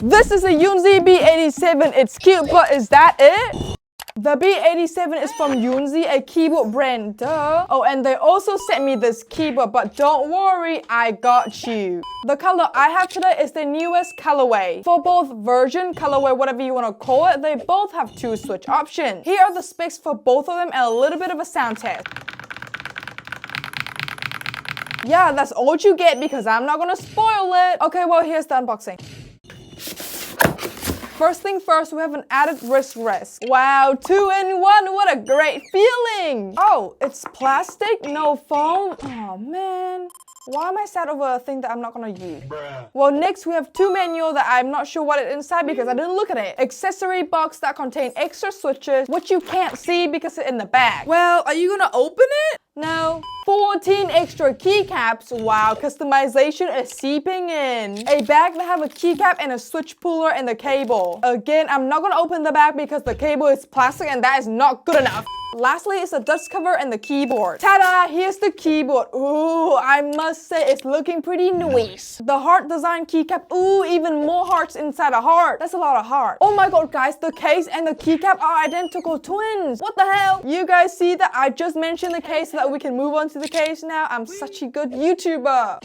This is a Yunzii B87. It's cute, but is that it? The B87 is from Yunzii, a keyboard brand, duh. Oh, and they also sent me this keyboard, but don't worry, I got you. The color I have today is the newest colorway. For both version, colorway, whatever you want to call it, they both have 2 switch options. Here are the specs for both of them and a little bit of a sound test. Yeah, that's all you get because I'm not gonna spoil it. Okay, well, here's the unboxing. First thing first, we have an added wrist rest. Wow, 2-in-1, what a great feeling! Oh, it's plastic, no foam. Oh man. Why am I sad over a thing that I'm not gonna use? Bruh. Well, next we have 2 manual that I'm not sure what is inside because I didn't look at it. Accessory box that contain extra switches, which you can't see because it's in the bag. Well, are you gonna open it? No. 14 extra keycaps. Wow, customization is seeping in. A bag that have a keycap and a switch puller and the cable. Again, I'm not gonna open the bag because the cable is plastic and that is not good enough. Lastly, it's a dust cover and the keyboard. Ta-da! Here's the keyboard. Ooh, I must say it's looking pretty nice. The heart design keycap. Ooh, even more hearts inside a heart. That's a lot of heart. Oh my god, guys, the case and the keycap are identical twins. What the hell? You guys see that I just mentioned the case so that we can move on to the case now? I'm such a good YouTuber.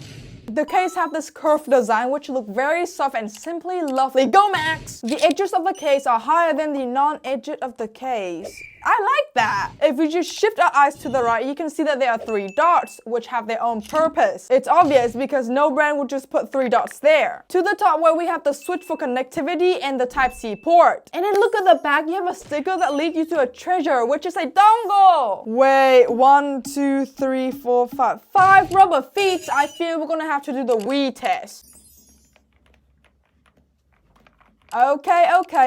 The case have this curved design which look very soft and simply lovely. Go Max! The edges of the case are higher than the non-edge of the case. I like that. If we just shift our eyes to the right, you can see that there are 3 dots which have their own purpose. It's obvious because no brand would just put 3 dots there. To the top where we have the switch for connectivity and the Type-C port. And then look at the back, you have a sticker that leads you to a treasure, which is a dongle. Wait, 1, 2, 3, 4, 5. 5 rubber feet. I feel we're gonna have to do the Wii test. Okay,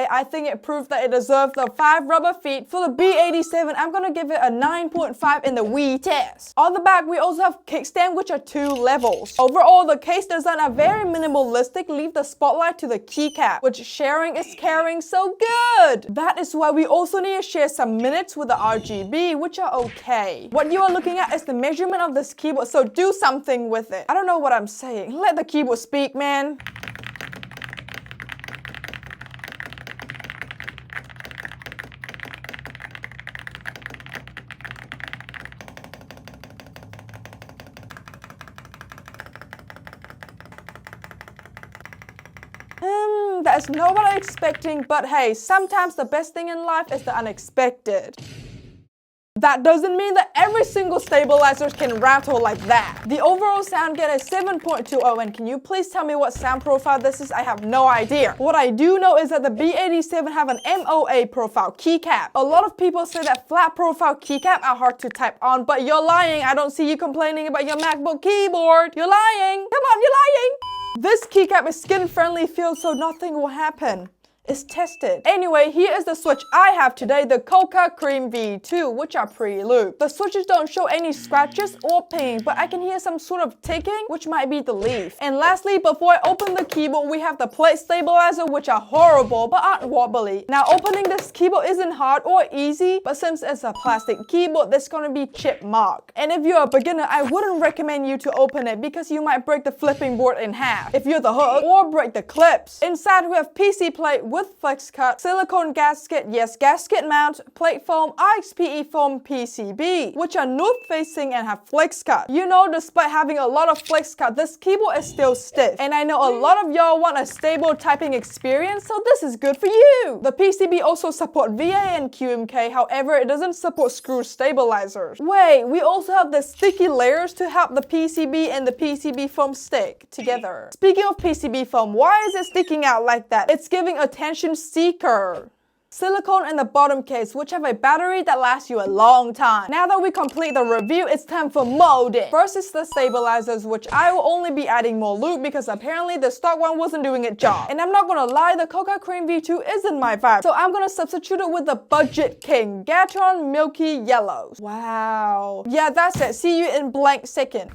I think it proved that it deserves the 5 rubber feet. For the B87, I'm gonna give it a 9.5 in the Wii test. On the back, we also have kickstand, which are 2 levels. Overall, the case design are very minimalistic, leave the spotlight to the keycap, which sharing is caring, so good. That is why we also need to share some minutes with the RGB, which are okay. What you are looking at is the measurement of this keyboard, so do something with it. I don't know what I'm saying. Let the keyboard speak, man. That's not what I'm expecting, but hey, sometimes the best thing in life is the unexpected. That doesn't mean that every single stabilizer can rattle like that. The overall sound gate is 7.20, and can you please tell me what sound profile this is? I have no idea. What I do know is that the B87 have an MOA profile keycap. A lot of people say that flat profile keycap are hard to type on, but you're lying. I don't see you complaining about your MacBook keyboard. You're lying. Come on, you're lying. This keycap is skin-friendly feel, so nothing will happen. It's tested. Anyway, here is the switch I have today, the Coca Cream V2, which are pre-looped. The switches don't show any scratches or ping, but I can hear some sort of ticking, which might be the leaf. And lastly, before I open the keyboard, we have the plate stabilizer, which are horrible, but aren't wobbly. Now, opening this keyboard isn't hard or easy, but since it's a plastic keyboard, there's gonna be chip mark. And if you're a beginner, I wouldn't recommend you to open it because you might break the flipping board in half if you're the hook, or break the clips. Inside, we have PC plate with flex cut, silicone gasket, yes, gasket mount, plate foam, RXPE foam PCB, which are north facing and have flex cut. You know, despite having a lot of flex cut, this keyboard is still stiff. And I know a lot of y'all want a stable typing experience, so this is good for you. The PCB also support VA and QMK, however, it doesn't support screw stabilizers. Wait, we also have the sticky layers to help the PCB and the PCB foam stick together. Speaking of PCB foam, why is it sticking out like that? It's giving attention seeker. Silicone in the bottom case, which have a battery that lasts you a long time. Now that we complete the review, it's time for molding. First is the stabilizers, which I will only be adding more loop because apparently the stock one wasn't doing its job. And I'm not gonna lie, the Coca Cream V2 isn't my vibe, so I'm gonna substitute it with the Budget King Gatron Milky Yellows. Wow. Yeah, that's it. See you in blank second.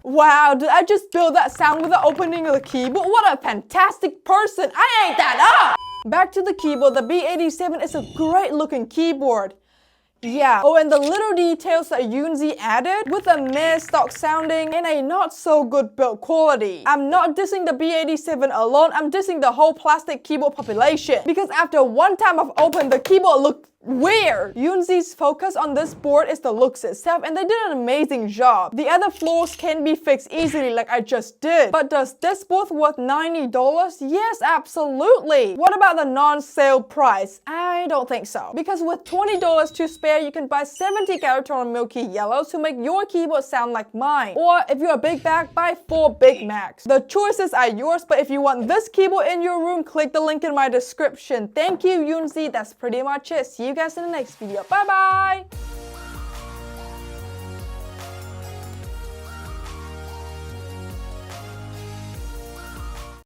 Wow, did I just build that sound without opening the keyboard? What a fantastic person! I ate that up! Back to the keyboard, the B87 is a great looking keyboard. Yeah, oh, and the little details that Yunzii added with a meh stock sounding and a not so good build quality. I'm not dissing the B87 alone, I'm dissing the whole plastic keyboard population. Because after one time I've opened, the keyboard looked weird. Yunzii's focus on this board is the looks itself, and they did an amazing job. The other flaws can be fixed easily like I just did. But does this board worth $90? Yes, absolutely. What about the non-sale price? I don't think so. Because with $20 to spare, you can buy 70 character milky yellows to make your keyboard sound like mine. Or if you're a big bag, buy 4 Big Macs. The choices are yours, but if you want this keyboard in your room, click the link in my description. Thank you, Yunzii. That's pretty much it. See you guys in the next video. Bye bye!